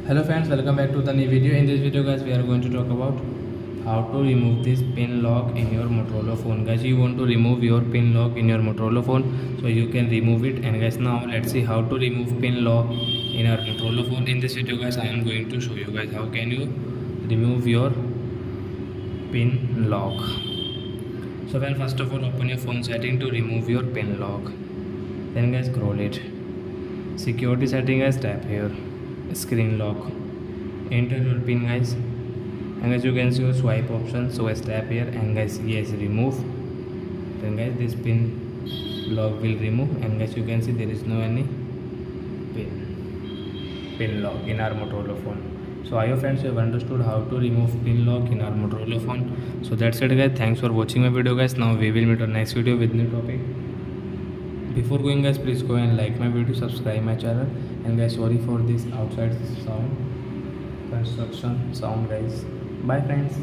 Hello friends, welcome back to the new video. In this video guys, we are going to talk about how to remove this pin lock in your Motorola phone. Guys, you want to remove your pin lock in your Motorola phone, so you can remove it. And guys, now let's see how to remove pin lock in our Motorola phone. In this video guys, I am going to show you guys how can you remove your pin lock. So well, first of all, open your phone setting to remove your pin lock. Then guys, scroll it. Security setting guys, tap here. Screen lock. Enter your pin guys. And guys, you can see your swipe option. So guys, tap here and guys, yes, remove. Then guys, this pin lock will remove. And guys, you can see there is no any pin lock in our Motorola phone. So I hope friends you have understood how to remove pin lock in our Motorola phone. So that's it guys, thanks for watching my video guys. Now we will meet on next video with new topic. Before going guys, please go and like my video, subscribe my channel, and guys, sorry for this outside sound, construction sound guys. Bye friends.